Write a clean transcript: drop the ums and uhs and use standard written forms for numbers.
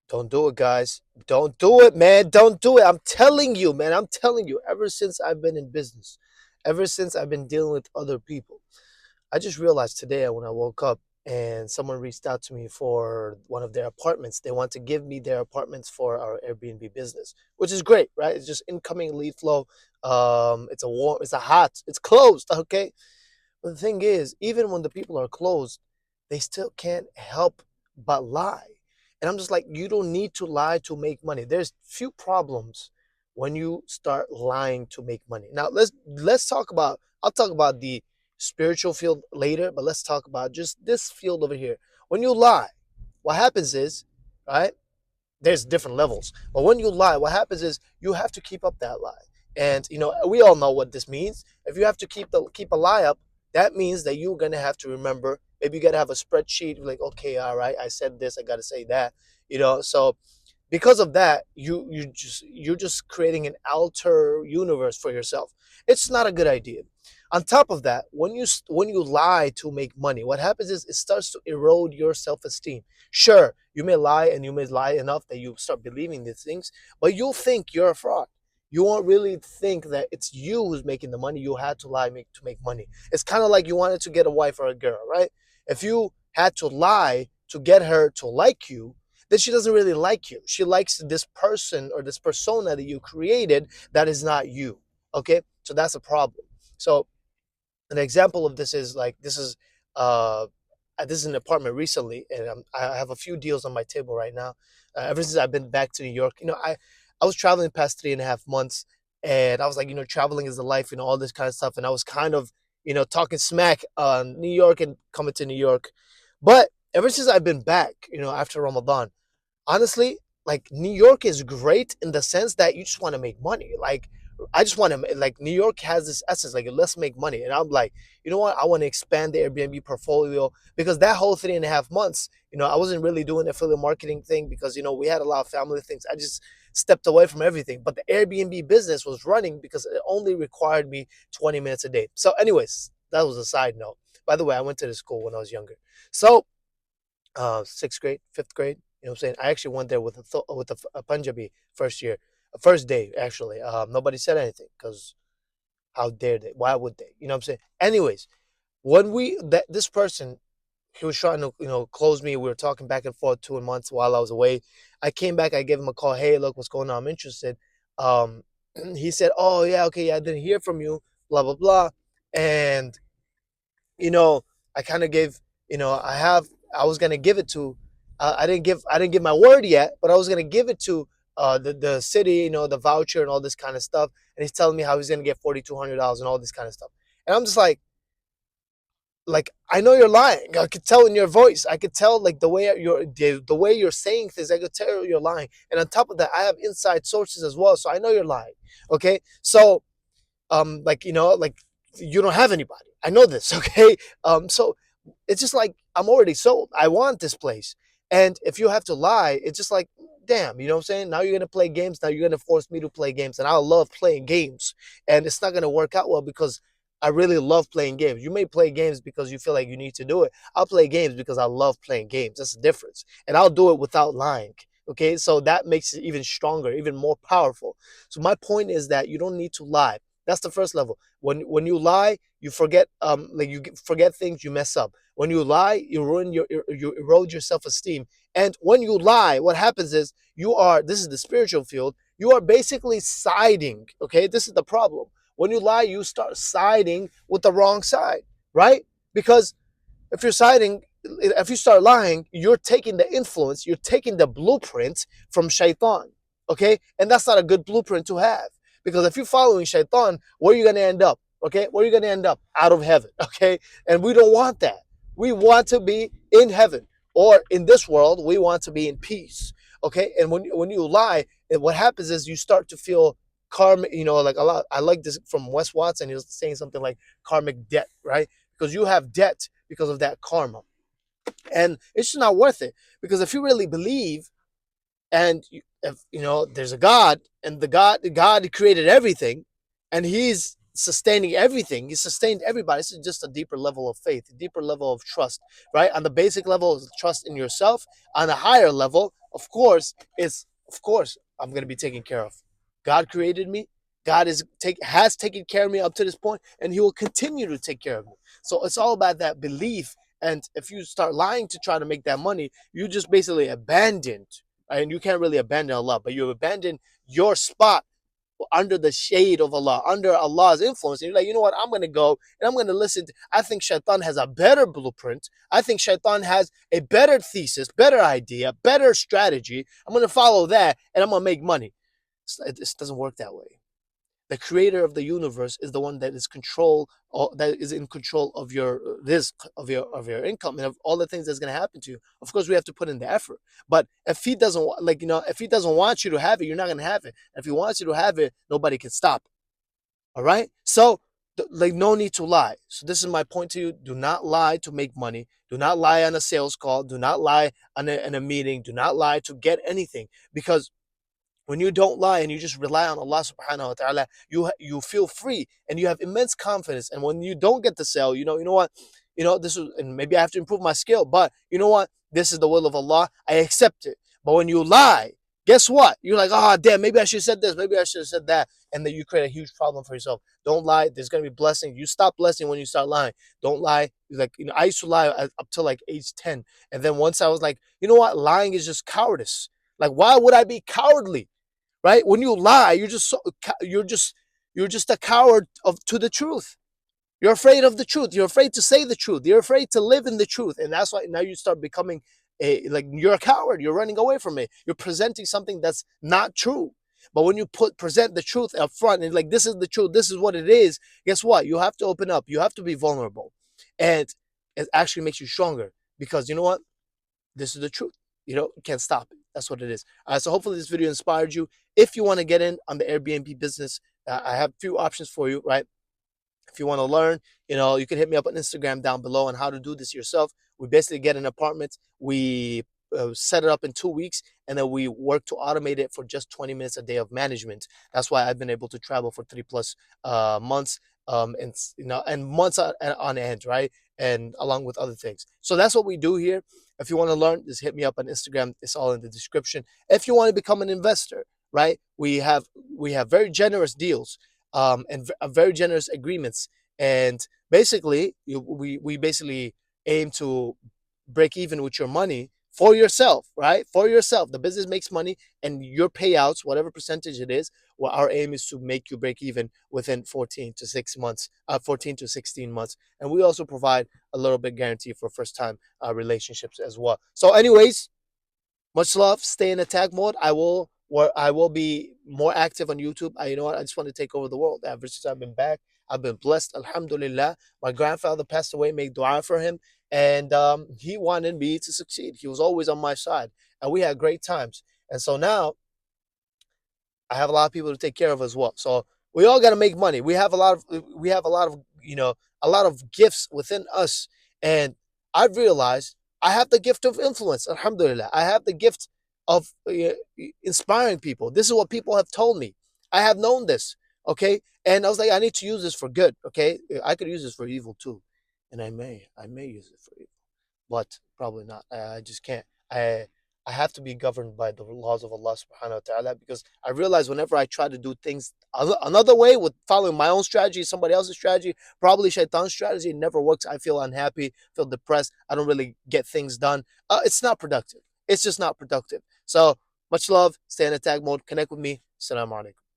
Don't do it, guys. Don't do it, man. Don't do it. I'm telling you, man. I'm telling you. Ever since I've been in business, ever since I've been dealing with other people, I just realized today when I woke up and someone reached out to me for one of their apartments. They want to give me their apartments for our Airbnb business, which is great, right? It's just incoming lead flow. It's a warm, it's a hot, it's closed, okay? But the thing is, even when the people are closed, they still can't help but lie. And I'm just like, you don't need to lie to make money. There's few problems when you start lying to make money. Now let's talk about I'll talk about the spiritual field later, but let's talk about just this field over here. When you lie, what happens is, right? There's different levels. But when you lie, what happens is you have to keep up that lie. And we all know what this means. If you have to keep a lie up, that means that you're gonna have to remember. Maybe you gotta have a spreadsheet like, okay, all right, I said this, I gotta say that. So because of that, you're just creating an alter universe for yourself. It's not a good idea. On top of that, when you lie to make money, what happens is it starts to erode your self-esteem. Sure, you may lie, and you may lie enough that you start believing these things, but you'll think you're a fraud. You won't really think that it's you who's making the money. You had to lie to make money. It's kind of like you wanted to get a wife or a girl, right? If you had to lie to get her to like you, then she doesn't really like you. She likes this person or this persona that you created that is not you. Okay? So that's a problem. So an example of this is like uh this is an apartment recently, and I have a few deals on my table right now. Ever since I've been back to New York, I was traveling the past 3.5 months, and I was like, traveling is the life, all this kind of stuff, and I was kind of talking smack on New York and coming to New York, but ever since I've been back, after Ramadan, honestly, like New York is great in the sense that you just want to make money. Like I just want to like New York has this essence, like let's make money. And I'm like, you know what? I want to expand the Airbnb portfolio because that whole 3.5 months, I wasn't really doing the affiliate marketing thing because we had a lot of family things. I just stepped away from everything. But the Airbnb business was running because it only required me 20 minutes a day. So, anyways, that was a side note. By the way, I went to the school when I was younger. So sixth grade, fifth grade. You know what I'm saying? I actually went there with a Punjabi first year, first day actually. Nobody said anything because how dare they? Why would they? You know what I'm saying? Anyways, when this person, he was trying to close me. We were talking back and forth 2 months while I was away. I came back. I gave him a call. Hey, look, what's going on? I'm interested. Um, he said, oh yeah, okay, yeah, I didn't hear from you. Blah blah blah. And you know, I kind of gave, I was gonna give it to, I didn't give my word yet, but I was gonna give it to the city, the voucher and all this kind of stuff. And he's telling me how he's gonna get $4,200 and all this kind of stuff. And I'm just like I know you're lying. I could tell in your voice. I could tell like the way you're saying things. I could tell you're lying. And on top of that, I have inside sources as well, so I know you're lying. Okay, so like you don't have anybody. I know this. Okay, so it's just like I'm already sold. I want this place, and if you have to lie, it's just like damn. You know what I'm saying? Now you're gonna play games. Now you're gonna force me to play games, and I love playing games, and it's not gonna work out well because I really love playing games. You may play games because you feel like you need to do it. I'll play games because I love playing games. That's the difference. And I'll do it without lying. Okay, so that makes it even stronger, even more powerful. So my point is that you don't need to lie. That's the first level. When you lie, you forget forget things, you mess up. When you lie, you ruin you erode your self-esteem. And when you lie, what happens is this is the spiritual field, you are basically siding. Okay, this is the problem. When you lie, you start siding with the wrong side, right? Because if you start lying, you're taking the influence, you're taking the blueprint from shaitan, okay? And that's not a good blueprint to have. Because if you're following shaitan, where are you going to end up? Okay? Where are you going to end up? Out of heaven, okay? And we don't want that. We want to be in heaven, or in this world, we want to be in peace, okay? And when you lie, what happens is you start to feel karmic, like a lot. I like this from Wes Watson. He was saying something like karmic debt, right? Because you have debt because of that karma. And it's just not worth it. Because if you really believe, and if there's a God, and the God created everything, and he's sustaining everything, he sustained everybody. This is just a deeper level of faith, a deeper level of trust, right? On the basic level is trust in yourself. On a higher level, of course, of course I'm gonna be taken care of. God created me. God has taken care of me up to this point, and He will continue to take care of me. So it's all about that belief. And if you start lying to try to make that money, you just basically abandoned. Right? And you can't really abandon Allah, but you abandon your spot under the shade of Allah, under Allah's influence. And you're like, you know what? I'm going to go and I'm going to listen. I think Shaitan has a better blueprint. I think Shaitan has a better thesis, better idea, better strategy. I'm going to follow that and I'm going to make money. It doesn't work that way. The creator of the universe is the one that is that is in control of your risk, of your income, and of all the things that's going to happen to you. Of course, we have to put in the effort. But if he doesn't if he doesn't want you to have it, you're not going to have it. If he wants you to have it, nobody can stop it. All right. So like, no need to lie. So this is my point to you: do not lie to make money. Do not lie on a sales call. Do not lie in a meeting. Do not lie to get anything, because when you don't lie and you just rely on Allah subhanahu wa ta'ala, you feel free and you have immense confidence. And when you don't get the sale, you know what? This is, and maybe I have to improve my skill, but you know what? This is the will of Allah. I accept it. But when you lie, guess what? You're like, oh damn, maybe I should have said this, maybe I should have said that. And then you create a huge problem for yourself. Don't lie. There's gonna be blessing. You stop blessing when you start lying. Don't lie. Like, I used to lie up to like age 10. And then once I was like, you know what? Lying is just cowardice. Like, why would I be cowardly? Right? When you lie, you're just a coward to the truth. You're afraid of the truth. You're afraid to say the truth. You're afraid to live in the truth, and that's why now you start becoming you're a coward. You're running away from it. You're presenting something that's not true. But when you present the truth up front and like, this is the truth, this is what it is. Guess what? You have to open up. You have to be vulnerable, and it actually makes you stronger, because you know what? This is the truth. You can't stop it. That's what it is. So hopefully this video inspired you. If you want to get in on the Airbnb business, I have a few options for you, right? If you want to learn, you can hit me up on Instagram down below on how to do this yourself. We basically get an apartment. We set it up in 2 weeks, and then we work to automate it for just 20 minutes a day of management. That's why I've been able to travel for 3+ months, and months on end, right? And along with other things. So that's what we do here. If you want to learn, just hit me up on Instagram. It's all in the description. If you want to become an investor, right? We have very generous deals, and very generous agreements. And basically, we basically aim to break even with your money for yourself, right? For yourself. The business makes money, and your payouts, whatever percentage it is, well, our aim is to make you break even within 14 to 16 months. And we also provide a little bit guarantee for first time relationships as well. So anyways, much love. Stay in attack mode. I will be more active on YouTube. You know what? I just want to take over the world. Ever since I've been back, I've been blessed. Alhamdulillah. My grandfather passed away. Make dua for him, and he wanted me to succeed. He was always on my side, and we had great times. And so now I have a lot of people to take care of as well. So we all got to make money. We have a lot of gifts within us, and I've realized I have the gift of influence. Alhamdulillah, I have the gift of inspiring people. This is what people have told me. I have known this, okay, and I was like, I need to use this for good. Okay, I could use this for evil too, and I may use it for evil, but probably not. I just can't. I have to be governed by the laws of Allah subhanahu wa ta'ala, because I realize whenever I try to do things another way with following my own strategy, somebody else's strategy, probably shaitan's strategy, it never works. I feel unhappy, feel depressed. I don't really get things done. It's not productive. It's just not productive. So much love. Stay in attack mode. Connect with me. Assalamu alaikum.